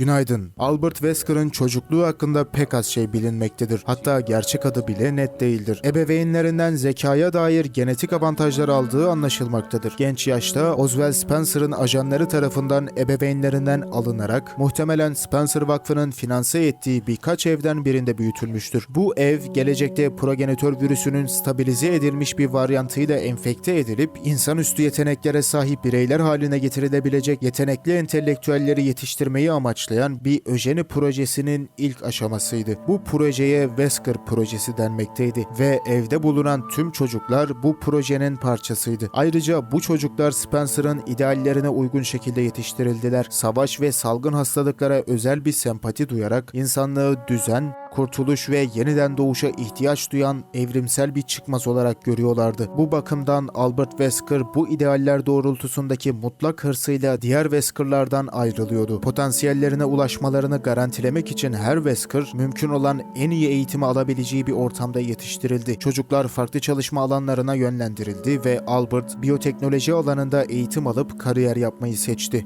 Günaydın. Albert Wesker'ın çocukluğu hakkında pek az şey bilinmektedir. Hatta gerçek adı bile net değildir. Ebeveynlerinden zekaya dair genetik avantajlar aldığı anlaşılmaktadır. Genç yaşta Oswald Spencer'ın ajanları tarafından ebeveynlerinden alınarak muhtemelen Spencer Vakfı'nın finanse ettiği birkaç evden birinde büyütülmüştür. Bu ev gelecekte progenitör virüsünün stabilize edilmiş bir varyantıyla enfekte edilip insanüstü yeteneklere sahip bireyler haline getirilebilecek yetenekli entelektüelleri yetiştirmeyi amaçlayan bir öjeni projesinin ilk aşamasıydı. Bu projeye Wesker projesi denmekteydi ve evde bulunan tüm çocuklar bu projenin parçasıydı. Ayrıca bu çocuklar Spencer'ın ideallerine uygun şekilde yetiştirildiler. Savaş ve salgın hastalıklara özel bir sempati duyarak insanlığı düzen, kurtuluş ve yeniden doğuşa ihtiyaç duyan evrimsel bir çıkmaz olarak görüyorlardı. Bu bakımdan Albert Wesker bu idealler doğrultusundaki mutlak hırsıyla diğer Wesker'lardan ayrılıyordu. Potansiyellerine ulaşmalarını garantilemek için her Wesker mümkün olan en iyi eğitimi alabileceği bir ortamda yetiştirildi. Çocuklar farklı çalışma alanlarına yönlendirildi ve Albert biyoteknoloji alanında eğitim alıp kariyer yapmayı seçti.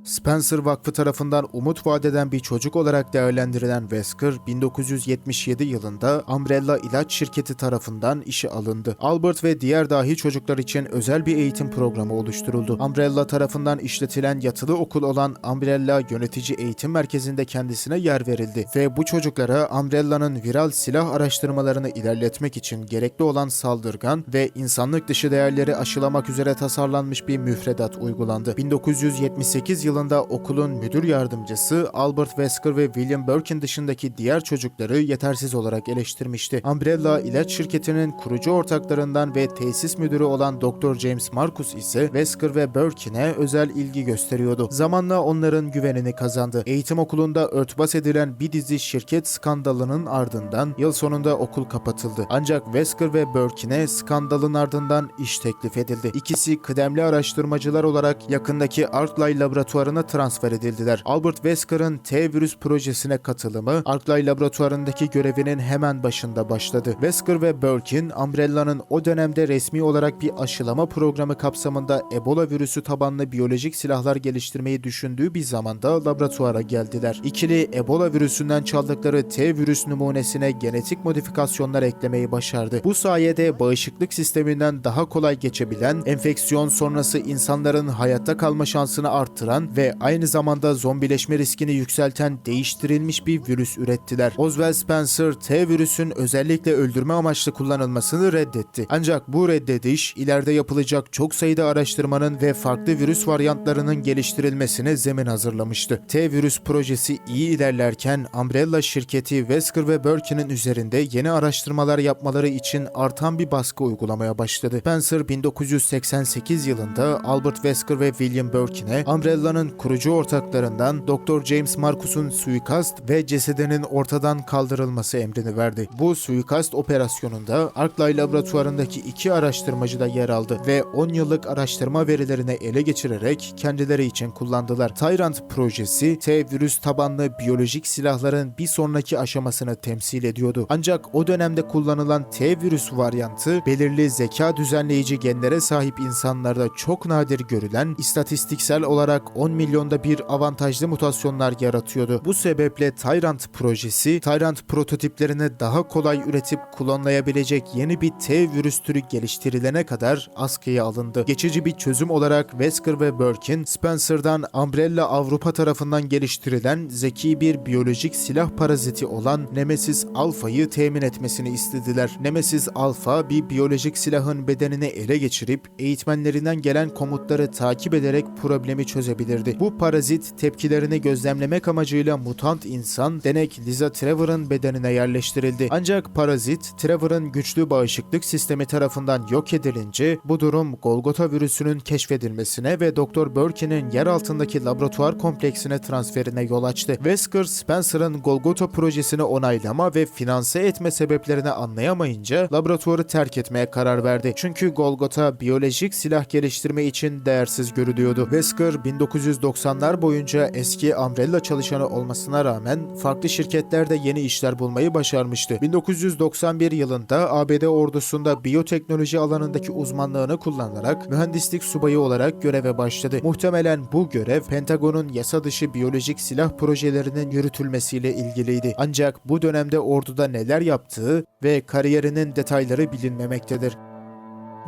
Spencer Vakfı tarafından umut vadeden bir çocuk olarak değerlendirilen Wesker, 1977 yılında Umbrella İlaç Şirketi tarafından işe alındı. Albert ve diğer dahi çocuklar için özel bir eğitim programı oluşturuldu. Umbrella tarafından işletilen yatılı okul olan Umbrella Yönetici Eğitim Merkezi'nde kendisine yer verildi ve bu çocuklara Umbrella'nın viral silah araştırmalarını ilerletmek için gerekli olan saldırgan ve insanlık dışı değerleri aşılamak üzere tasarlanmış bir müfredat uygulandı. 1978 yılında okulun müdür yardımcısı Albert Wesker ve William Birkin dışındaki diğer çocukları yetersiz olarak eleştirmişti. Umbrella İlaç Şirketi'nin kurucu ortaklarından ve tesis müdürü olan Dr. James Marcus ise Wesker ve Birkin'e özel ilgi gösteriyordu. Zamanla onların güvenini kazandı. Eğitim okulunda örtbas edilen bir dizi şirket skandalının ardından yıl sonunda okul kapatıldı. Ancak Wesker ve Birkin'e skandalın ardından iş teklif edildi. İkisi kıdemli araştırmacılar olarak yakındaki Arklay laboratuvarına transfer edildiler. Albert Wesker'ın T-virüs projesine katılımı Arklay laboratuvarındaki görevinin hemen başında başladı. Wesker ve Birkin, Umbrella'nın o dönemde resmi olarak bir aşılama programı kapsamında Ebola virüsü tabanlı biyolojik silahlar geliştirmeyi düşündüğü bir zamanda laboratuvara geldiler. İkili Ebola virüsünden çaldıkları T-virüs numunesine genetik modifikasyonlar eklemeyi başardı. Bu sayede bağışıklık sisteminden daha kolay geçebilen, enfeksiyon sonrası insanların hayatta kalma şansını arttıran ve aynı zamanda zombileşme riskini yükselten değiştirilmiş bir virüs ürettiler. Oswald Spencer, T-virüsün özellikle öldürme amaçlı kullanılmasını reddetti. Ancak bu reddediş, ileride yapılacak çok sayıda araştırmanın ve farklı virüs varyantlarının geliştirilmesine zemin hazırlamıştı. T-virüs projesi iyi ilerlerken, Umbrella şirketi Wesker ve Birkin'in üzerinde yeni araştırmalar yapmaları için artan bir baskı uygulamaya başladı. Spencer, 1988 yılında Albert Wesker ve William Birkin'e Umbrella'nın kurucu ortaklarından Dr. James Marcus'un suikast ve cesedinin ortadan kaldırılması emrini verdi. Bu suikast operasyonunda Arklay laboratuvarındaki iki araştırmacı da yer aldı ve 10 yıllık araştırma verilerini ele geçirerek kendileri için kullandılar. Tyrant projesi, T-virüs tabanlı biyolojik silahların bir sonraki aşamasını temsil ediyordu. Ancak o dönemde kullanılan T-virüs varyantı, belirli zeka düzenleyici genlere sahip insanlarda çok nadir görülen, istatistiksel olarak 10 milyonda bir avantajlı mutasyonlar yaratıyordu. Bu sebeple Tyrant projesi, Tyrant prototiplerini daha kolay üretip klonlayabilecek yeni bir T-virüs türü geliştirilene kadar askıya alındı. Geçici bir çözüm olarak Wesker ve Birkin, Spencer'dan Umbrella Avrupa tarafından geliştirilen zeki bir biyolojik silah paraziti olan Nemesis Alpha'yı temin etmesini istediler. Nemesis Alpha, bir biyolojik silahın bedenini ele geçirip eğitmenlerinden gelen komutları takip ederek problemi çözebilirdi. Bu parazit tepkilerini gözlemlemek amacıyla mutant insan denek Liza Trevor'ın bedenine yerleştirildi. Ancak parazit, Trevor'ın güçlü bağışıklık sistemi tarafından yok edilince bu durum Golgota virüsünün keşfedilmesine ve Dr. Birkin'in yer altındaki laboratuvar kompleksine transferine yol açtı. Wesker, Spencer'ın Golgota projesini onaylama ve finanse etme sebeplerini anlayamayınca laboratuvarı terk etmeye karar verdi. Çünkü Golgota biyolojik silah geliştirme için değersiz görülüyordu. Wesker, 1990'lar boyunca eski Umbrella çalışanı olmasına rağmen farklı şirketlerde yeni işler bulmayı başarmıştı. 1991 yılında ABD ordusunda biyoteknoloji alanındaki uzmanlığını kullanarak mühendislik subayı olarak göreve başladı. Muhtemelen bu görev Pentagon'un yasa dışı biyolojik silah projelerinin yürütülmesiyle ilgiliydi. Ancak bu dönemde orduda neler yaptığı ve kariyerinin detayları bilinmemektedir.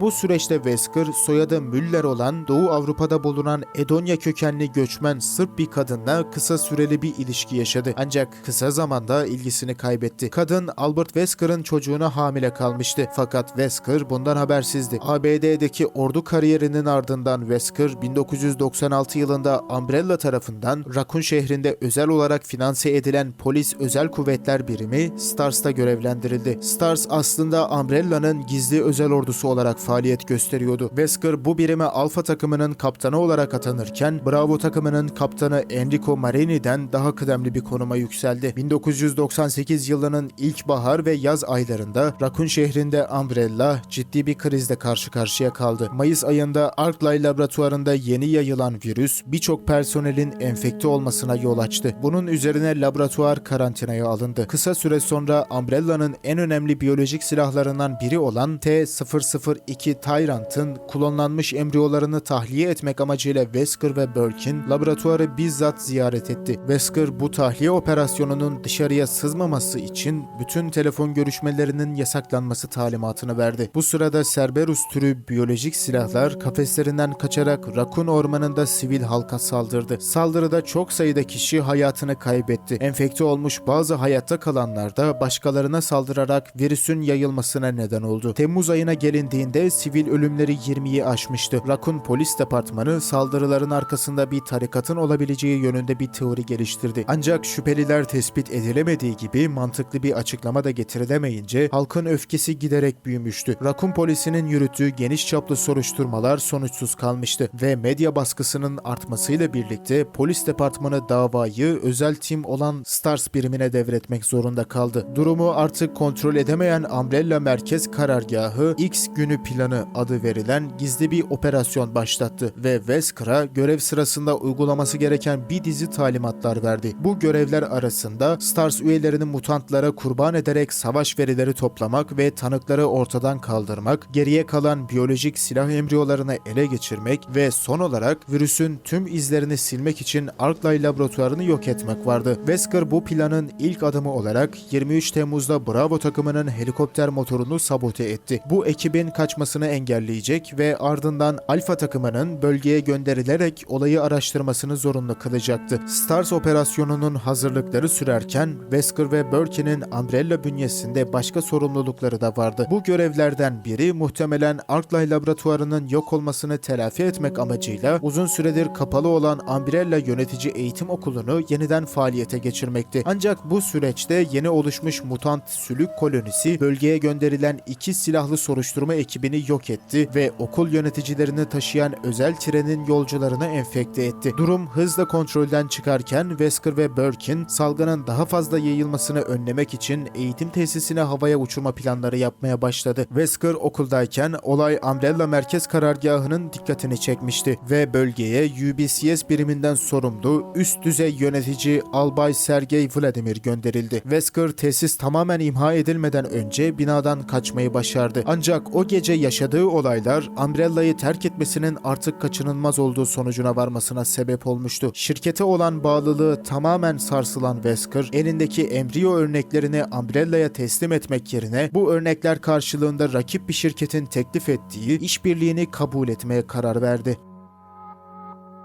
Bu süreçte Wesker, soyadı Müller olan Doğu Avrupa'da bulunan Edonya kökenli göçmen Sırp bir kadınla kısa süreli bir ilişki yaşadı. Ancak kısa zamanda ilgisini kaybetti. Kadın Albert Wesker'ın çocuğuna hamile kalmıştı. Fakat Wesker bundan habersizdi. ABD'deki ordu kariyerinin ardından Wesker 1996 yılında Umbrella tarafından Raccoon şehrinde özel olarak finanse edilen polis özel kuvvetler birimi STARS'ta görevlendirildi. STARS aslında Umbrella'nın gizli özel ordusu olarak faaliyet gösteriyordu. Wesker bu birime Alfa takımının kaptanı olarak atanırken Bravo takımının kaptanı Enrico Marini'den daha kıdemli bir konuma yükseldi. 1998 yılının ilkbahar ve yaz aylarında Raccoon şehrinde Umbrella ciddi bir krizle karşı karşıya kaldı. Mayıs ayında Arklay laboratuvarında yeni yayılan virüs birçok personelin enfekte olmasına yol açtı. Bunun üzerine laboratuvar karantinaya alındı. Kısa süre sonra Umbrella'nın en önemli biyolojik silahlarından biri olan T-002 Tyrant'ın klonlanmış embriyolarını tahliye etmek amacıyla Wesker ve Birkin laboratuvarı bizzat ziyaret etti. Wesker bu tahliye operasyonunun dışarıya sızmaması için bütün telefon görüşmelerinin yasaklanması talimatını verdi. Bu sırada Cerberus türü biyolojik silahlar kafeslerinden kaçarak Raccoon ormanında sivil halka saldırdı. Saldırıda çok sayıda kişi hayatını kaybetti. Enfekte olmuş bazı hayatta kalanlar da başkalarına saldırarak virüsün yayılmasına neden oldu. Temmuz ayına gelindiğinde sivil ölümleri 20'yi aşmıştı. Raccoon Polis Departmanı saldırıların arkasında bir tarikatın olabileceği yönünde bir teori geliştirdi. Ancak şüpheliler tespit edilemediği gibi mantıklı bir açıklama da getirilemeyince halkın öfkesi giderek büyümüştü. Raccoon polisinin yürüttüğü geniş çaplı soruşturmalar sonuçsuz kalmıştı ve medya baskısının artmasıyla birlikte polis departmanı davayı özel tim olan STARS birimine devretmek zorunda kaldı. Durumu artık kontrol edemeyen Umbrella Merkez Karargahı X günü planı adı verilen gizli bir operasyon başlattı ve Wesker'a görev sırasında uygulaması gereken bir dizi talimatlar verdi. Bu görevler arasında STARS üyelerini mutantlara kurban ederek savaş verileri toplamak ve tanıkları ortadan kaldırmak, geriye kalan biyolojik silah embriyolarını ele geçirmek ve son olarak virüsün tüm izlerini silmek için Arklay laboratuvarını yok etmek vardı. Wesker bu planın ilk adımı olarak 23 Temmuz'da Bravo takımının helikopter motorunu sabote etti. Bu ekibin kaçmasını engelleyecek ve ardından Alfa takımının bölgeye gönderilerek olayı araştırmasını zorunlu kılacaktı. STARS operasyonunun hazırlıkları sürerken Wesker ve Birkin'in Umbrella bünyesinde başka sorumlulukları da vardı. Bu görevlerden biri muhtemelen Arklay laboratuvarının yok olmasını telafi etmek amacıyla uzun süredir kapalı olan Umbrella Yönetici Eğitim Okulu'nu yeniden faaliyete geçirmekti. Ancak bu süreçte yeni oluşmuş mutant sülük kolonisi bölgeye gönderilen iki silahlı soruşturma ekibini yok etti ve okul yöneticilerini taşıyan özel trenin yolcularını enfekte etti. Durum hızla kontrolden çıkarken Wesker ve Birkin salgının daha fazla yayılmasını önlemek için eğitim tesisine havaya uçurma planları yapmaya başladı. Wesker okuldayken olay Umbrella Merkez Karargahı'nın dikkatini çekmişti ve bölgeye UBCS biriminden sorumlu üst düzey yönetici Albay Sergey Vladimir gönderildi. Wesker tesis tamamen imha edilmeden önce binadan kaçmayı başardı. Ancak o gece yaşadığı olaylar Umbrella'yı terk etmesinin artık kaçınılmaz olduğu sonucuna varmasına sebep olmuştu. Şirkete olan bağlılığı tamamen sarsılan Wesker, elindeki embriyo örneklerini Umbrella'ya teslim etmek yerine bu örnekler karşılığında rakip bir şirketin teklif ettiği işbirliğini kabul etmeye karar verdi.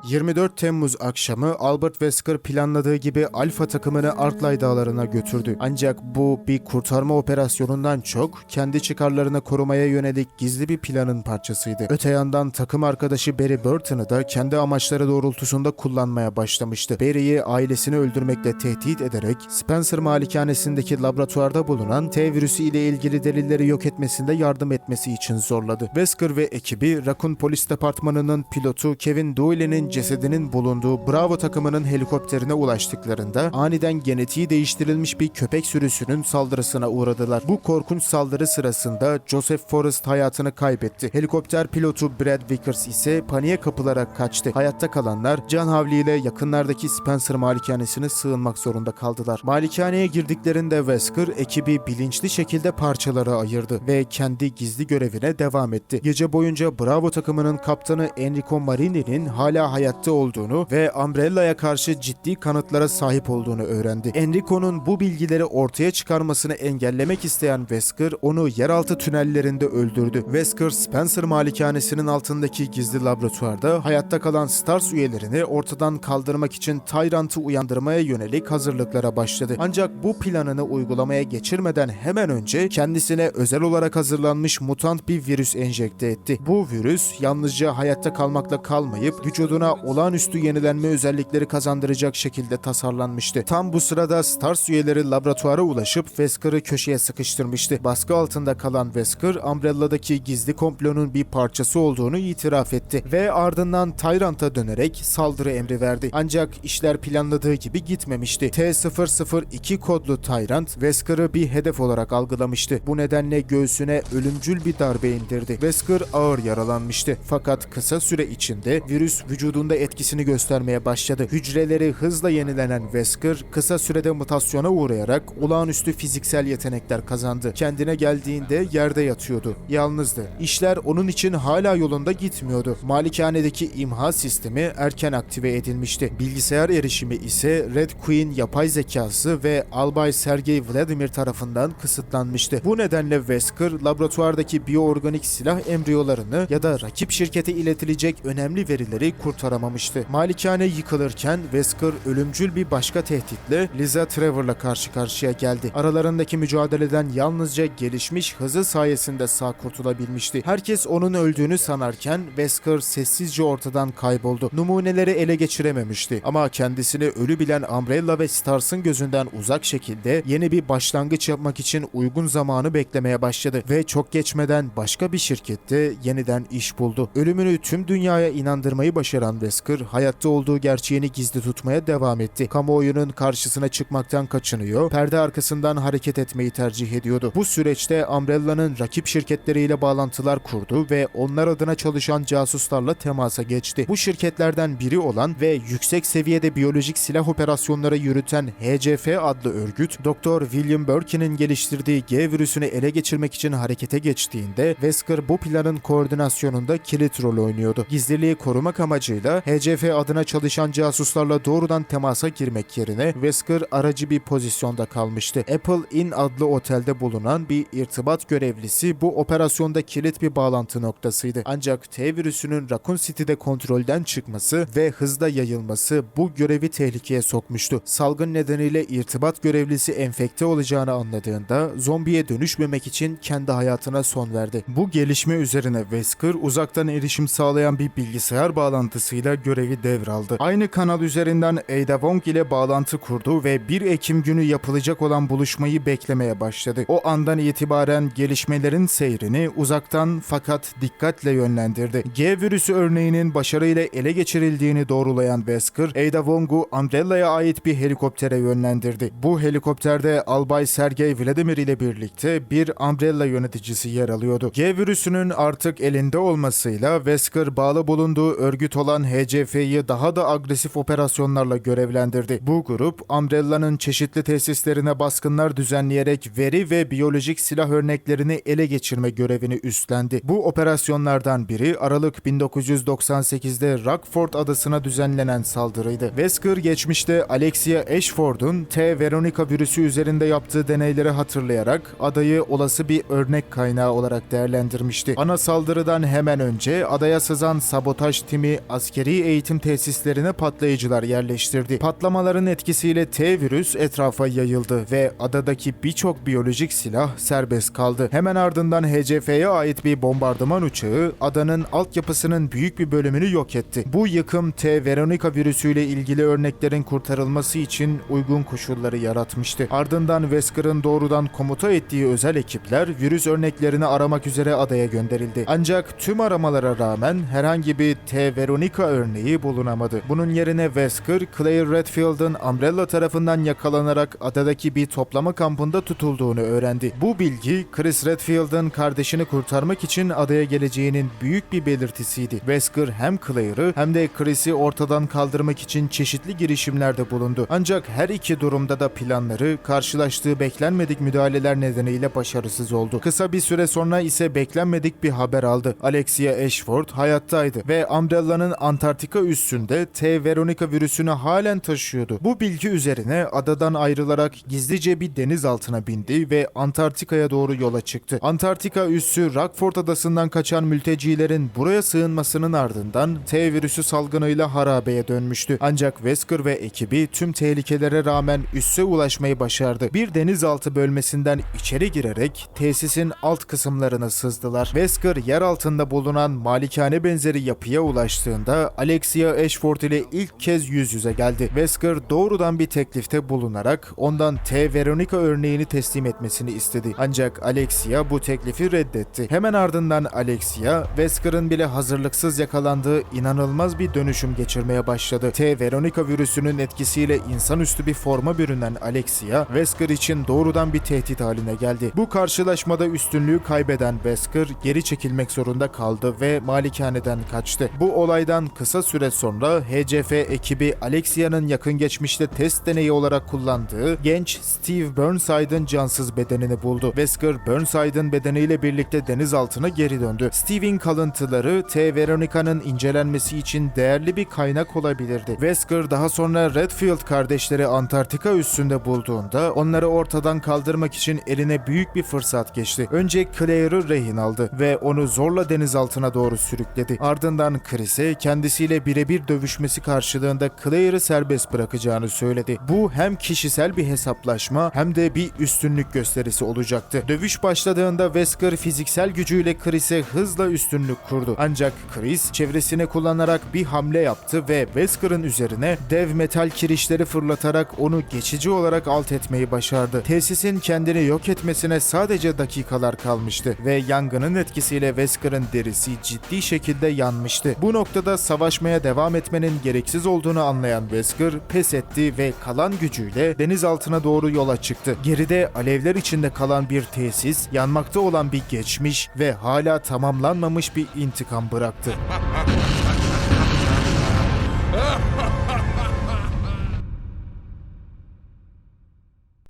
24 Temmuz akşamı Albert Wesker planladığı gibi Alfa takımını Arklay dağlarına götürdü. Ancak bu bir kurtarma operasyonundan çok kendi çıkarlarını korumaya yönelik gizli bir planın parçasıydı. Öte yandan takım arkadaşı Barry Burton'ı da kendi amaçları doğrultusunda kullanmaya başlamıştı. Barry'i ailesini öldürmekle tehdit ederek Spencer malikanesindeki laboratuvarda bulunan T virüsü ile ilgili delilleri yok etmesinde yardım etmesi için zorladı. Wesker ve ekibi Raccoon Polis Departmanı'nın pilotu Kevin Doyle'nin cesedinin bulunduğu Bravo takımının helikopterine ulaştıklarında aniden genetiği değiştirilmiş bir köpek sürüsünün saldırısına uğradılar. Bu korkunç saldırı sırasında Joseph Forrest hayatını kaybetti. Helikopter pilotu Brad Vickers ise paniğe kapılarak kaçtı. Hayatta kalanlar can havliyle yakınlardaki Spencer malikanesine sığınmak zorunda kaldılar. Malikaneye girdiklerinde Wesker ekibi bilinçli şekilde parçalara ayırdı ve kendi gizli görevine devam etti. Gece boyunca Bravo takımının kaptanı Enrico Marini'nin hala hayatta olduğunu ve Umbrella'ya karşı ciddi kanıtlara sahip olduğunu öğrendi. Enrico'nun bu bilgileri ortaya çıkarmasını engellemek isteyen Wesker onu yeraltı tünellerinde öldürdü. Wesker, Spencer malikanesinin altındaki gizli laboratuvarda hayatta kalan Stars üyelerini ortadan kaldırmak için Tyrant'ı uyandırmaya yönelik hazırlıklara başladı. Ancak bu planını uygulamaya geçirmeden hemen önce kendisine özel olarak hazırlanmış mutant bir virüs enjekte etti. Bu virüs yalnızca hayatta kalmakla kalmayıp vücuduna olağanüstü yenilenme özellikleri kazandıracak şekilde tasarlanmıştı. Tam bu sırada Stars üyeleri laboratuvara ulaşıp Wesker'ı köşeye sıkıştırmıştı. Baskı altında kalan Wesker, Umbrella'daki gizli komplonun bir parçası olduğunu itiraf etti ve ardından Tyrant'a dönerek saldırı emri verdi. Ancak işler planladığı gibi gitmemişti. T-002 kodlu Tyrant, Wesker'ı bir hedef olarak algılamıştı. Bu nedenle göğsüne ölümcül bir darbe indirdi. Wesker ağır yaralanmıştı. Fakat kısa süre içinde virüs vücudunda etkisini göstermeye başladı. Hücreleri hızla yenilenen Wesker, kısa sürede mutasyona uğrayarak olağanüstü fiziksel yetenekler kazandı. Kendine geldiğinde yerde yatıyordu. Yalnızdı. İşler onun için hala yolunda gitmiyordu. Malikanedeki imha sistemi erken aktive edilmişti. Bilgisayar erişimi ise Red Queen yapay zekası ve Albay Sergey Vladimir tarafından kısıtlanmıştı. Bu nedenle Wesker, laboratuvardaki biyoorganik silah embriyolarını ya da rakip şirkete iletilecek önemli verileri kurtaramamıştı. Malikane yıkılırken Wesker ölümcül bir başka tehditle Liza Trevor'la karşı karşıya geldi. Aralarındaki mücadeleden yalnızca gelişmiş hızı sayesinde sağ kurtulabilmişti. Herkes onun öldüğünü sanarken Wesker sessizce ortadan kayboldu. Numuneleri ele geçirememişti ama kendisini ölü bilen Umbrella ve Stars'ın gözünden uzak şekilde yeni bir başlangıç yapmak için uygun zamanı beklemeye başladı ve çok geçmeden başka bir şirkette yeniden iş buldu. Ölümünü tüm dünyaya inandırmayı başaran Wesker, hayatta olduğu gerçeğini gizli tutmaya devam etti. Kamuoyunun karşısına çıkmaktan kaçınıyor, perde arkasından hareket etmeyi tercih ediyordu. Bu süreçte Umbrella'nın rakip şirketleriyle bağlantılar kurdu ve onlar adına çalışan casuslarla temasa geçti. Bu şirketlerden biri olan ve yüksek seviyede biyolojik silah operasyonları yürüten HCF adlı örgüt, Dr. William Birkin'in geliştirdiği G virüsünü ele geçirmek için harekete geçtiğinde Wesker bu planın koordinasyonunda kilit rol oynuyordu. Gizliliği korumak amacıyla HCF adına çalışan casuslarla doğrudan temasa girmek yerine Wesker aracı bir pozisyonda kalmıştı. Apple Inn adlı otelde bulunan bir irtibat görevlisi bu operasyonda kilit bir bağlantı noktasıydı. Ancak T virüsünün Raccoon City'de kontrolden çıkması ve hızla yayılması bu görevi tehlikeye sokmuştu. Salgın nedeniyle irtibat görevlisi enfekte olacağını anladığında zombiye dönüşmemek için kendi hayatına son verdi. Bu gelişme üzerine Wesker uzaktan erişim sağlayan bir bilgisayar bağlantısıyla görevi devraldı. Aynı kanal üzerinden Ada Wong ile bağlantı kurdu ve 1 Ekim günü yapılacak olan buluşmayı beklemeye başladı. O andan itibaren gelişmelerin seyrini uzaktan fakat dikkatle yönlendirdi. G virüsü örneğinin başarıyla ele geçirildiğini doğrulayan Wesker, Ada Wong'u Umbrella'ya ait bir helikoptere yönlendirdi. Bu helikopterde Albay Sergey Vladimir ile birlikte bir Umbrella yöneticisi yer alıyordu. G virüsünün artık elinde olmasıyla Wesker bağlı bulunduğu örgüt olan HCF'yi daha da agresif operasyonlarla görevlendirdi. Bu grup Umbrella'nın çeşitli tesislerine baskınlar düzenleyerek veri ve biyolojik silah örneklerini ele geçirme görevini üstlendi. Bu operasyonlardan biri Aralık 1998'de Rockford adasına düzenlenen saldırıydı. Wesker geçmişte Alexia Ashford'un T. Veronica virüsü üzerinde yaptığı deneyleri hatırlayarak adayı olası bir örnek kaynağı olarak değerlendirmişti. Ana saldırıdan hemen önce adaya sızan sabotaj timi askeri eğitim tesislerine patlayıcılar yerleştirdi. Patlamaların etkisiyle T virüs etrafa yayıldı ve adadaki birçok biyolojik silah serbest kaldı. Hemen ardından HCF'ye ait bir bombardıman uçağı adanın altyapısının büyük bir bölümünü yok etti. Bu yıkım T. Veronica virüsüyle ilgili örneklerin kurtarılması için uygun koşulları yaratmıştı. Ardından Wesker'ın doğrudan komuta ettiği özel ekipler virüs örneklerini aramak üzere adaya gönderildi. Ancak tüm aramalara rağmen herhangi bir T. Veronica Veronica örneği bulunamadı. Bunun yerine Wesker, Claire Redfield'ın Umbrella tarafından yakalanarak adadaki bir toplama kampında tutulduğunu öğrendi. Bu bilgi, Chris Redfield'ın kardeşini kurtarmak için adaya geleceğinin büyük bir belirtisiydi. Wesker hem Claire'ı hem de Chris'i ortadan kaldırmak için çeşitli girişimlerde bulundu. Ancak her iki durumda da planları karşılaştığı beklenmedik müdahaleler nedeniyle başarısız oldu. Kısa bir süre sonra ise beklenmedik bir haber aldı. Alexia Ashford hayattaydı ve Umbrella'nın Antarktika üssünde T. Veronica virüsünü halen taşıyordu. Bu bilgi üzerine adadan ayrılarak gizlice bir denizaltına bindi ve Antarktika'ya doğru yola çıktı. Antarktika üssü Rockford adasından kaçan mültecilerin buraya sığınmasının ardından T virüsü salgınıyla harabeye dönmüştü. Ancak Wesker ve ekibi tüm tehlikelere rağmen üsse ulaşmayı başardı. Bir denizaltı bölmesinden içeri girerek tesisin alt kısımlarına sızdılar. Wesker yer altında bulunan malikane benzeri yapıya ulaştığında Alexia Ashford ile ilk kez yüz yüze geldi. Wesker doğrudan bir teklifte bulunarak ondan T. Veronica örneğini teslim etmesini istedi. Ancak Alexia bu teklifi reddetti. Hemen ardından Alexia, Wesker'ın bile hazırlıksız yakalandığı inanılmaz bir dönüşüm geçirmeye başladı. T. Veronica virüsünün etkisiyle insanüstü bir forma bürünen Alexia, Wesker için doğrudan bir tehdit haline geldi. Bu karşılaşmada üstünlüğü kaybeden Wesker geri çekilmek zorunda kaldı ve malikaneden kaçtı. Bu olaydan kısa süre sonra HCF ekibi Alexia'nın yakın geçmişte test deneyi olarak kullandığı genç Steve Burnside'ın cansız bedenini buldu. Wesker, Burnside'ın bedeniyle birlikte denizaltına geri döndü. Steve'in kalıntıları T. Veronica'nın incelenmesi için değerli bir kaynak olabilirdi. Wesker daha sonra Redfield kardeşleri Antarktika üssünde bulduğunda onları ortadan kaldırmak için eline büyük bir fırsat geçti. Önce Claire'ı rehin aldı ve onu zorla denizaltına doğru sürükledi. Ardından Chris'e kendisiyle birebir dövüşmesi karşılığında Claire'ı serbest bırakacağını söyledi. Bu hem kişisel bir hesaplaşma hem de bir üstünlük gösterisi olacaktı. Dövüş başladığında Wesker fiziksel gücüyle Chris'e hızla üstünlük kurdu. Ancak Chris çevresini kullanarak bir hamle yaptı ve Wesker'ın üzerine dev metal kirişleri fırlatarak onu geçici olarak alt etmeyi başardı. Tesisin kendini yok etmesine sadece dakikalar kalmıştı ve yangının etkisiyle Wesker'ın derisi ciddi şekilde yanmıştı. Bu noktada savaşmaya devam etmenin gereksiz olduğunu anlayan Wesker pes etti ve kalan gücüyle denizaltına doğru yola çıktı. Geride alevler içinde kalan bir tesis, yanmakta olan bir geçmiş ve hala tamamlanmamış bir intikam bıraktı.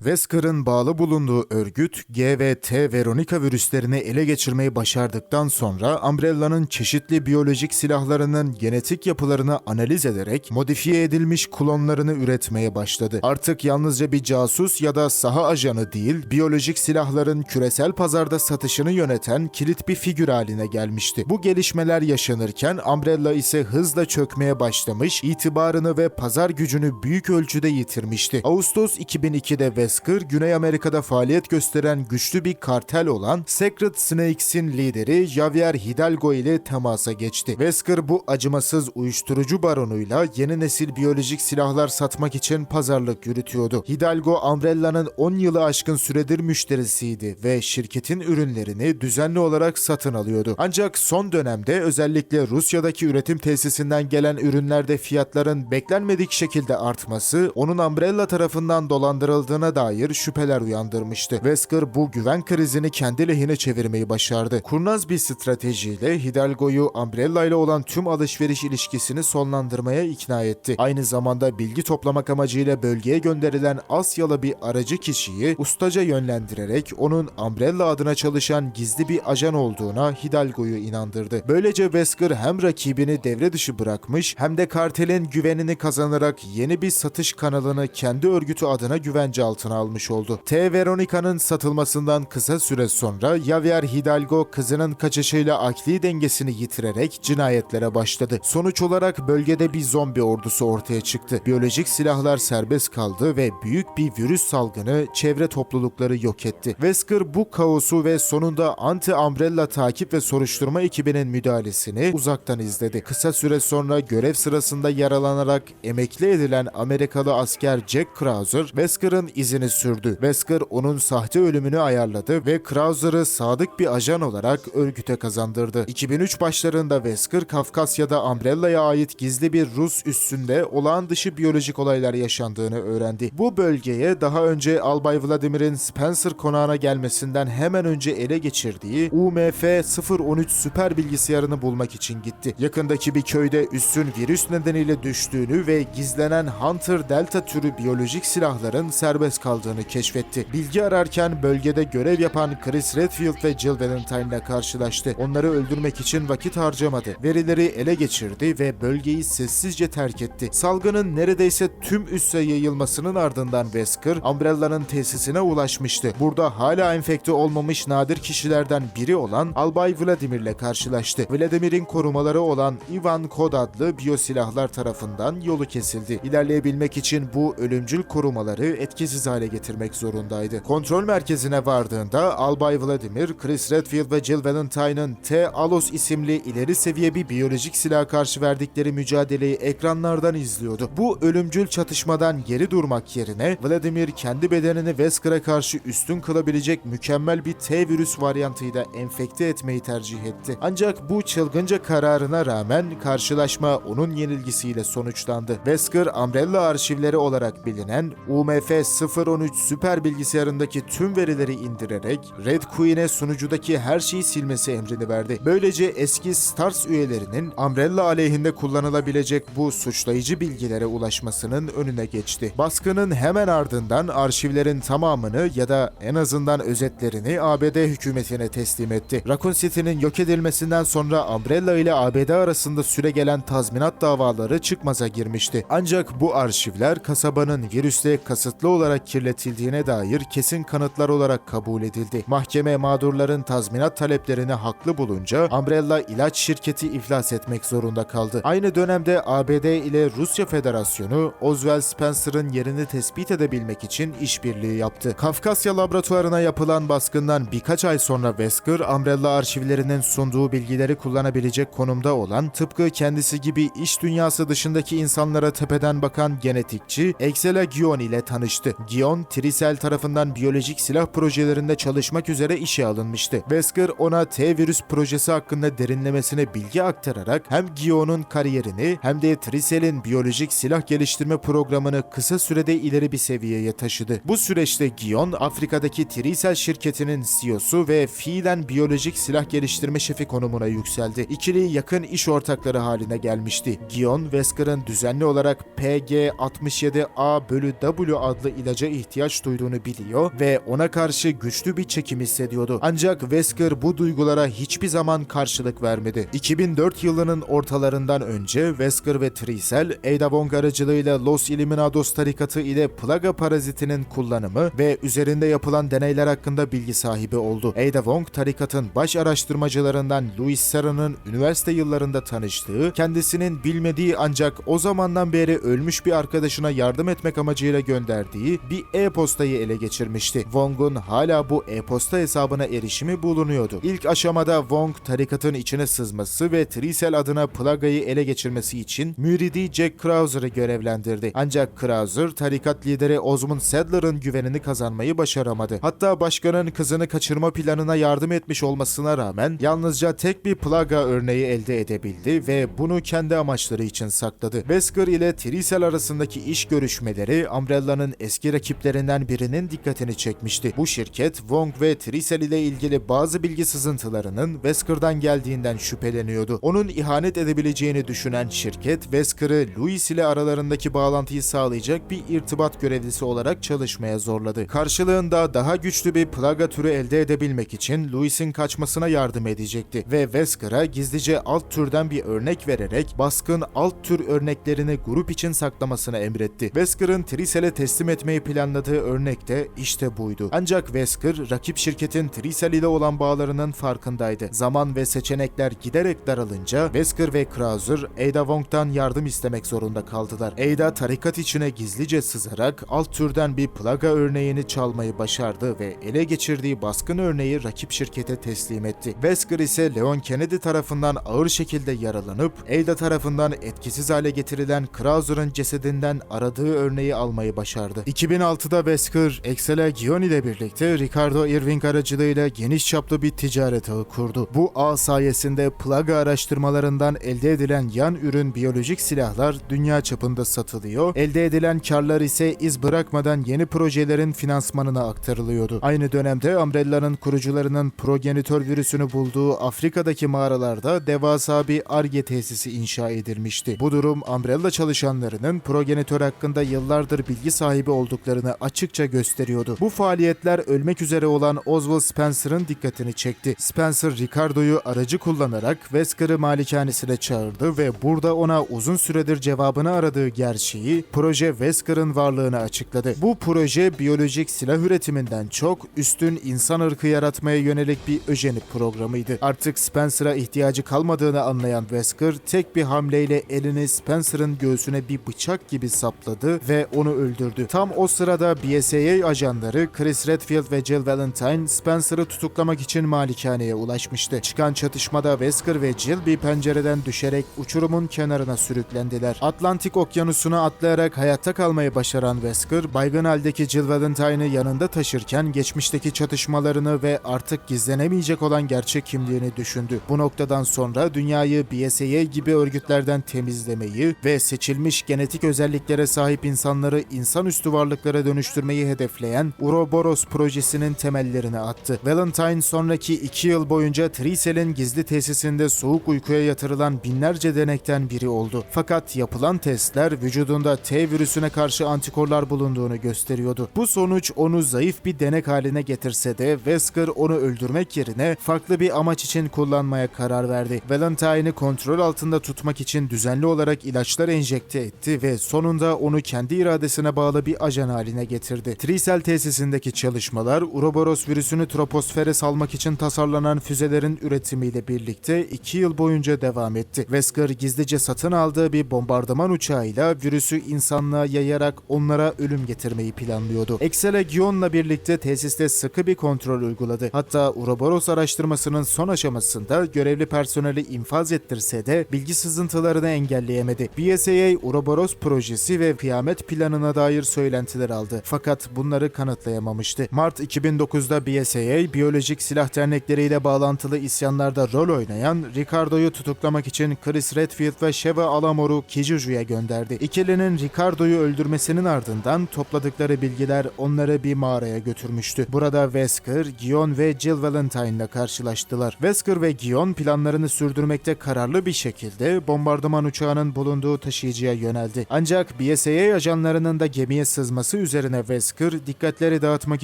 Wesker'ın bağlı bulunduğu örgüt, G ve T Veronica virüslerini ele geçirmeyi başardıktan sonra Umbrella'nın çeşitli biyolojik silahlarının genetik yapılarını analiz ederek modifiye edilmiş klonlarını üretmeye başladı. Artık yalnızca bir casus ya da saha ajanı değil, biyolojik silahların küresel pazarda satışını yöneten kilit bir figür haline gelmişti. Bu gelişmeler yaşanırken Umbrella ise hızla çökmeye başlamış, itibarını ve pazar gücünü büyük ölçüde yitirmişti. Ağustos 2002'de Wesker, Güney Amerika'da faaliyet gösteren güçlü bir kartel olan Secret Snakes'in lideri Javier Hidalgo ile temasa geçti. Wesker bu acımasız uyuşturucu baronuyla yeni nesil biyolojik silahlar satmak için pazarlık yürütüyordu. Hidalgo, Umbrella'nın 10 yılı aşkın süredir müşterisiydi ve şirketin ürünlerini düzenli olarak satın alıyordu. Ancak son dönemde özellikle Rusya'daki üretim tesisinden gelen ürünlerde fiyatların beklenmedik şekilde artması, onun Umbrella tarafından dolandırıldığına dair şüpheler uyandırmıştı. Wesker bu güven krizini kendi lehine çevirmeyi başardı. Kurnaz bir stratejiyle Hidalgo'yu Umbrella ile olan tüm alışveriş ilişkisini sonlandırmaya ikna etti. Aynı zamanda bilgi toplamak amacıyla bölgeye gönderilen Asyalı bir aracı kişiyi ustaca yönlendirerek onun Umbrella adına çalışan gizli bir ajan olduğuna Hidalgo'yu inandırdı. Böylece Wesker hem rakibini devre dışı bırakmış hem de kartelin güvenini kazanarak yeni bir satış kanalını kendi örgütü adına güvence altına almış oldu. T. Veronica'nın satılmasından kısa süre sonra Javier Hidalgo kızının kaçışıyla akli dengesini yitirerek cinayetlere başladı. Sonuç olarak bölgede bir zombi ordusu ortaya çıktı. Biyolojik silahlar serbest kaldı ve büyük bir virüs salgını çevre toplulukları yok etti. Wesker bu kaosu ve sonunda anti-Umbrella takip ve soruşturma ekibinin müdahalesini uzaktan izledi. Kısa süre sonra görev sırasında yaralanarak emekli edilen Amerikalı asker Jack Krauser, Wesker'ın izini izini sürdü. Wesker onun sahte ölümünü ayarladı ve Krauser'ı sadık bir ajan olarak örgüte kazandırdı. 2003 başlarında Wesker, Kafkasya'da Umbrella'ya ait gizli bir Rus üssünde olağan dışı biyolojik olaylar yaşandığını öğrendi. Bu bölgeye daha önce Albay Vladimir'in Spencer konağına gelmesinden hemen önce ele geçirdiği UMF-013 süper bilgisayarını bulmak için gitti. Yakındaki bir köyde üssün virüs nedeniyle düştüğünü ve gizlenen Hunter Delta türü biyolojik silahların serbest kaldığını keşfetti. Bilgi ararken bölgede görev yapan Chris Redfield ve Jill Valentine ile karşılaştı. Onları öldürmek için vakit harcamadı. Verileri ele geçirdi ve bölgeyi sessizce terk etti. Salgının neredeyse tüm üsse yayılmasının ardından Wesker, Umbrella'nın tesisine ulaşmıştı. Burada hala enfekte olmamış nadir kişilerden biri olan Albay Vladimir ile karşılaştı. Vladimir'in korumaları olan Ivan Kod adlı biyosilahlar tarafından yolu kesildi. İlerleyebilmek için bu ölümcül korumaları etkisiz hale getirmek zorundaydı. Kontrol merkezine vardığında Albay Vladimir, Chris Redfield ve Jill Valentine'ın T-Alos isimli ileri seviye bir biyolojik silaha karşı verdikleri mücadeleyi ekranlardan izliyordu. Bu ölümcül çatışmadan geri durmak yerine Vladimir kendi bedenini Wesker'a karşı üstün kılabilecek mükemmel bir T-virüs varyantıyla enfekte etmeyi tercih etti. Ancak bu çılgınca kararına rağmen karşılaşma onun yenilgisiyle sonuçlandı. Wesker, Umbrella arşivleri olarak bilinen UMF-013 süper bilgisayarındaki tüm verileri indirerek Red Queen'e sunucudaki her şeyi silmesi emrini verdi. Böylece eski STARS üyelerinin Umbrella aleyhinde kullanılabilecek bu suçlayıcı bilgilere ulaşmasının önüne geçti. Baskının hemen ardından arşivlerin tamamını ya da en azından özetlerini ABD hükümetine teslim etti. Raccoon City'nin yok edilmesinden sonra Umbrella ile ABD arasında süregelen tazminat davaları çıkmaza girmişti. Ancak bu arşivler kasabanın virüsle kasıtlı olarak kirletildiğine dair kesin kanıtlar olarak kabul edildi. Mahkeme mağdurların tazminat taleplerini haklı bulunca Umbrella ilaç şirketi iflas etmek zorunda kaldı. Aynı dönemde ABD ile Rusya Federasyonu Oswald Spencer'ın yerini tespit edebilmek için işbirliği yaptı. Kafkasya laboratuvarına yapılan baskından birkaç ay sonra Wesker, Umbrella arşivlerinin sunduğu bilgileri kullanabilecek konumda olan, tıpkı kendisi gibi iş dünyası dışındaki insanlara tepeden bakan genetikçi Exela Gion ile tanıştı. Gion, Tricell tarafından biyolojik silah projelerinde çalışmak üzere işe alınmıştı. Wesker ona T-virüs projesi hakkında derinlemesine bilgi aktararak hem Gion'un kariyerini hem de Tricell'in biyolojik silah geliştirme programını kısa sürede ileri bir seviyeye taşıdı. Bu süreçte Gion, Afrika'daki Tricell şirketinin CEO'su ve fiilen biyolojik silah geliştirme şefi konumuna yükseldi. İkili yakın iş ortakları haline gelmişti. Gion, Wesker'ın düzenli olarak PG-67A/W adlı ilaca ihtiyaç duyduğunu biliyor ve ona karşı güçlü bir çekim hissediyordu. Ancak Wesker bu duygulara hiçbir zaman karşılık vermedi. 2004 yılının ortalarından önce Wesker ve Tricell, Ada Wong aracılığıyla Los Illuminados tarikatı ile plaga parazitinin kullanımı ve üzerinde yapılan deneyler hakkında bilgi sahibi oldu. Ada Wong, tarikatın baş araştırmacılarından Louis Serra'nın üniversite yıllarında tanıştığı, kendisinin bilmediği ancak o zamandan beri ölmüş bir arkadaşına yardım etmek amacıyla gönderdiği bir e-postayı ele geçirmişti. Wong'un hala bu e-posta hesabına erişimi bulunuyordu. İlk aşamada Wong, tarikatın içine sızması ve Tricell adına plagayı ele geçirmesi için müridi Jack Krauser'ı görevlendirdi. Ancak Krauser, tarikat lideri Osmond Sadler'ın güvenini kazanmayı başaramadı. Hatta başkanın kızını kaçırma planına yardım etmiş olmasına rağmen yalnızca tek bir plaga örneği elde edebildi ve bunu kendi amaçları için sakladı. Wesker ile Tricell arasındaki iş görüşmeleri Umbrella'nın eski rakiplerinden birinin dikkatini çekmişti. Bu şirket, Wong ve Tricell ile ilgili bazı bilgi sızıntılarının Wesker'dan geldiğinden şüpheleniyordu. Onun ihanet edebileceğini düşünen şirket, Wesker'ı Louis ile aralarındaki bağlantıyı sağlayacak bir irtibat görevlisi olarak çalışmaya zorladı. Karşılığında daha güçlü bir plaga türü elde edebilmek için Louis'in kaçmasına yardım edecekti ve Wesker'a gizlice alt türden bir örnek vererek baskın alt tür örneklerini grup için saklamasını emretti. Wesker'ın Tricell'e teslim etmeyi planladığı örnek de işte buydu. Ancak Wesker, rakip şirketin Tricell ile olan bağlarının farkındaydı. Zaman ve seçenekler giderek daralınca Wesker ve Krauser, Ada Wong'dan yardım istemek zorunda kaldılar. Ada, tarikat içine gizlice sızarak alt türden bir plaga örneğini çalmayı başardı ve ele geçirdiği baskın örneği rakip şirkete teslim etti. Wesker ise Leon Kennedy tarafından ağır şekilde yaralanıp Ada tarafından etkisiz hale getirilen Krauser'ın cesedinden aradığı örneği almayı başardı. 2006'da Wesker, Excella Gion ile birlikte Ricardo Irving aracılığıyla geniş çaplı bir ticaret ağı kurdu. Bu ağ sayesinde plaga araştırmalarından elde edilen yan ürün biyolojik silahlar dünya çapında satılıyor, elde edilen karlar ise iz bırakmadan yeni projelerin finansmanına aktarılıyordu. Aynı dönemde Umbrella'nın kurucularının progenitör virüsünü bulduğu Afrika'daki mağaralarda devasa bir Ar-Ge tesisi inşa edilmişti. Bu durum Umbrella çalışanlarının progenitör hakkında yıllardır bilgi sahibi olduklarını açıkça gösteriyordu. Bu faaliyetler ölmek üzere olan Oswald Spencer'ın dikkatini çekti. Spencer, Ricardo'yu aracı kullanarak Wesker'ı malikanesine çağırdı ve burada ona uzun süredir cevabını aradığı gerçeği, proje Wesker'ın varlığını açıkladı. Bu proje biyolojik silah üretiminden çok üstün insan ırkı yaratmaya yönelik bir öjenik programıydı. Artık Spencer'a ihtiyacı kalmadığını anlayan Wesker tek bir hamleyle elini Spencer'ın göğsüne bir bıçak gibi sapladı ve onu öldürdü. Tam o sırada BSAA ajanları Chris Redfield ve Jill Valentine Spencer'ı tutuklamak için malikaneye ulaşmıştı. Çıkan çatışmada Wesker ve Jill bir pencereden düşerek uçurumun kenarına sürüklendiler. Atlantik Okyanusu'na atlayarak hayatta kalmayı başaran Wesker, baygın haldeki Jill Valentine'ı yanında taşırken geçmişteki çatışmalarını ve artık gizlenemeyecek olan gerçek kimliğini düşündü. Bu noktadan sonra dünyayı BSAA gibi örgütlerden temizlemeyi ve seçilmiş genetik özelliklere sahip insanları insanüstü varlıklara dönüştürmeyi hedefleyen Ouroboros projesinin temellerini attı. Valentine sonraki 2 yıl boyunca Tricell'in gizli tesisinde soğuk uykuya yatırılan binlerce denekten biri oldu. Fakat yapılan testler vücudunda T virüsüne karşı antikorlar bulunduğunu gösteriyordu. Bu sonuç onu zayıf bir denek haline getirse de Wesker onu öldürmek yerine farklı bir amaç için kullanmaya karar verdi. Valentine'ı kontrol altında tutmak için düzenli olarak ilaçlar enjekte etti ve sonunda onu kendi iradesine bağlı bir ajan haline getirdi. Tricell tesisindeki çalışmalar Ouroboros virüsünü troposfere salmak için tasarlanan füzelerin üretimiyle birlikte 2 yıl boyunca devam etti. Wesker gizlice satın aldığı bir bombardıman uçağıyla virüsü insanlığa yayarak onlara ölüm getirmeyi planlıyordu. Excella Gion'la birlikte tesiste sıkı bir kontrol uyguladı. Hatta Ouroboros araştırmasının son aşamasında görevli personeli infaz ettirse de bilgi sızıntılarını engelleyemedi. BSAA Ouroboros projesi ve kıyamet planına dair söylentiler aldı. Fakat bunları kanıtlayamamıştı. Mart 2009'da BSAA, biyolojik silah dernekleriyle bağlantılı isyanlarda rol oynayan Ricardo'yu tutuklamak için Chris Redfield ve Sheva Alamor'u Kijuju'ya gönderdi. İkilinin Ricardo'yu öldürmesinin ardından topladıkları bilgiler onları bir mağaraya götürmüştü. Burada Wesker, Gion ve Jill Valentine'la karşılaştılar. Wesker ve Gion planlarını sürdürmekte kararlı bir şekilde bombardıman uçağının bulunduğu taşıyıcıya yöneldi. Ancak BSAA ajanlarının da gemiye sızması üzerine Wesker dikkatleri dağıtmak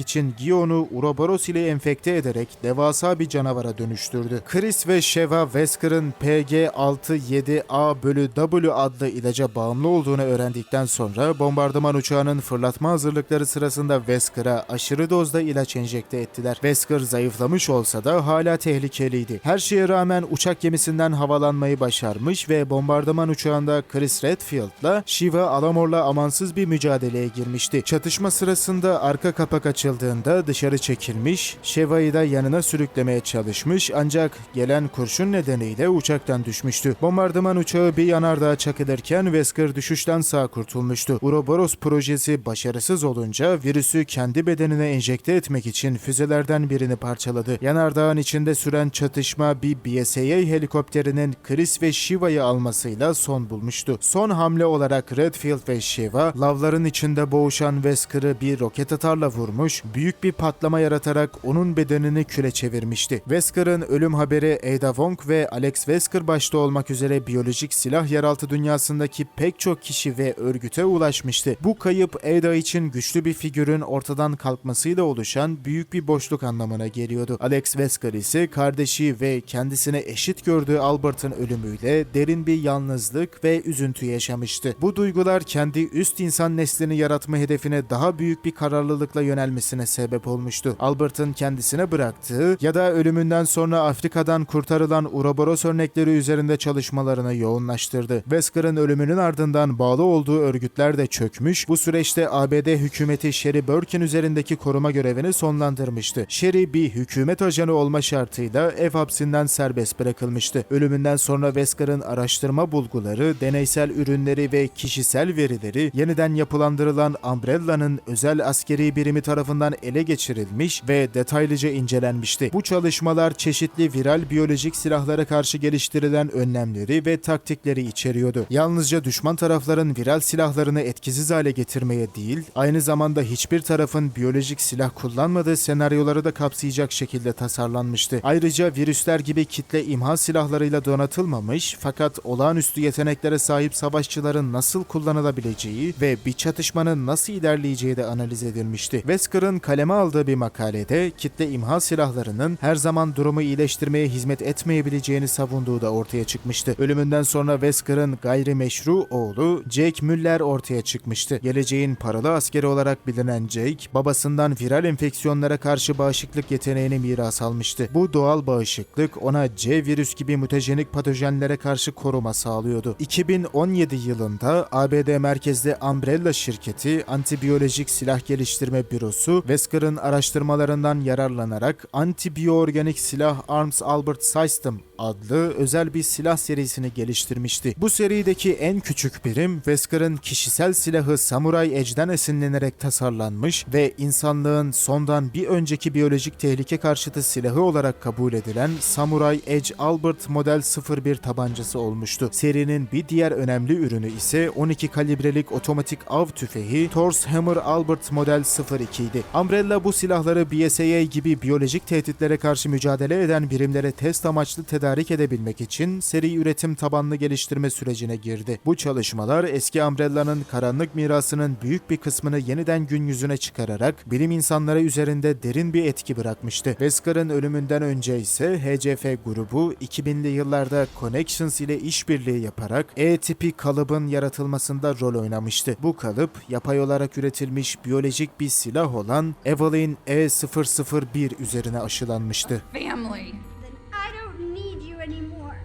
için Gion'u Ouroboros ile enfekte ederek devasa bir canavara dönüştürdü. Chris ve Sheva Wesker'ın PG-67A/W adlı ilaca bağımlı olduğunu öğrendikten sonra bombardıman uçağının fırlatma hazırlıkları sırasında Wesker'a aşırı dozda ilaç enjekte ettiler. Wesker zayıflamış olsa da hala tehlikeliydi. Her şeye rağmen uçak gemisinden havalanmayı başarmış ve bombardıman uçağında Chris Redfield'la Sheva Alamor'la amansız bir mücadeleye girmişti. Çatışma sırasında arka kapak açıldığında dışarı çekilmiş, Sheva'yı da yanına sürüklemeye çalışmış ancak gelen kurşun nedeniyle uçaktan düşmüştü. Bombardıman uçağı bir yanardağa çakılırken Wesker düşüşten sağ kurtulmuştu. Ouroboros projesi başarısız olunca virüsü kendi bedenine enjekte etmek için füzelerden birini parçaladı. Yanardağın içinde süren çatışma bir BSAA helikopterinin Chris ve Sheva'yı almasıyla son bulmuştu. Son hamle olarak Redfield ve Sheva, lavların içinde boğuşan Wesker'ı bir roket atarla vurmuş, büyük bir patlama yaratarak onun bedenini küle çevirmişti. Wesker'ın ölüm haberi Ada Wong ve Alex Wesker başta olmak üzere biyolojik silah yeraltı dünyasındaki pek çok kişi ve örgüte ulaşmıştı. Bu kayıp Ada için güçlü bir figürün ortadan kalkmasıyla oluşan büyük bir boşluk anlamına geliyordu. Alex Wesker ise kardeşi ve kendisine eşit gördüğü Albert'ın ölümüyle derin bir yalnızlık ve üzüntü yaşamıştı. Bu duygular kendi üst insan neslini yaratma hedefine daha büyük bir kararlılıkla yönelmesine sebep olmuştu. Albert'ın kendisine bıraktığı ya da ölümünden sonra Afrika'dan kurtarılan Ouroboros örnekleri üzerinde çalışmalarını yoğunlaştırdı. Wesker'ın ölümünün ardından bağlı olduğu örgütler de çökmüş, bu süreçte ABD hükümeti Sherry Birkin üzerindeki koruma görevini sonlandırmıştı. Sherry bir hükümet ajanı olma şartıyla ev hapsinden serbest bırakılmıştı. Ölümünden sonra Wesker'ın araştırma bulguları, deneysel ürünleri ve kişisel verileri yeniden yapılandırılan Umbrella Umbrella'nın özel askeri birimi tarafından ele geçirilmiş ve detaylıca incelenmişti. Bu çalışmalar çeşitli viral biyolojik silahlara karşı geliştirilen önlemleri ve taktikleri içeriyordu. Yalnızca düşman tarafların viral silahlarını etkisiz hale getirmeye değil, aynı zamanda hiçbir tarafın biyolojik silah kullanmadığı senaryoları da kapsayacak şekilde tasarlanmıştı. Ayrıca virüsler gibi kitle imha silahlarıyla donatılmamış fakat olağanüstü yeteneklere sahip savaşçıların nasıl kullanılabileceği ve bir çatışmanın nasıl ilerleyeceği de analiz edilmişti. Wesker'ın kaleme aldığı bir makalede kitle imha silahlarının her zaman durumu iyileştirmeye hizmet etmeyebileceğini savunduğu da ortaya çıkmıştı. Ölümünden sonra Wesker'ın gayrimeşru oğlu Jake Müller ortaya çıkmıştı. Geleceğin paralı askeri olarak bilinen Jake, babasından viral enfeksiyonlara karşı bağışıklık yeteneğini miras almıştı. Bu doğal bağışıklık ona C virüs gibi mutajenik patojenlere karşı koruma sağlıyordu. 2017 yılında ABD merkezli Umbrella şirketi Antibiyolojik Silah Geliştirme Bürosu, Wesker'ın araştırmalarından yararlanarak Antibiyoorganik Silah Arms Albert System adlı özel bir silah serisini geliştirmişti. Bu serideki en küçük birim, Wesker'ın kişisel silahı Samurai Edge'den esinlenerek tasarlanmış ve insanlığın sondan bir önceki biyolojik tehlike karşıtı silahı olarak kabul edilen Samurai Edge Albert Model 01 tabancası olmuştu. Serinin bir diğer önemli ürünü ise 12 kalibrelik otomatik av tüfeği Thor's Hammer Albert Model 02 idi. Umbrella bu silahları BSAA gibi biyolojik tehditlere karşı mücadele eden birimlere test amaçlı tedarik edebilmek için seri üretim tabanlı geliştirme sürecine girdi. Bu çalışmalar eski Umbrella'nın karanlık mirasının büyük bir kısmını yeniden gün yüzüne çıkararak bilim insanları üzerinde derin bir etki bırakmıştı. Wesker'ın ölümünden önce ise HCF grubu 2000'li yıllarda Connections ile işbirliği yaparak E-tipi kalıbın yaratılmasında rol oynamıştı. Bu kalıp yapay olarak üretilmiş biyolojik bir silah olan Evelyn E001 üzerine aşılanmıştı. Family. Then I don't need you anymore.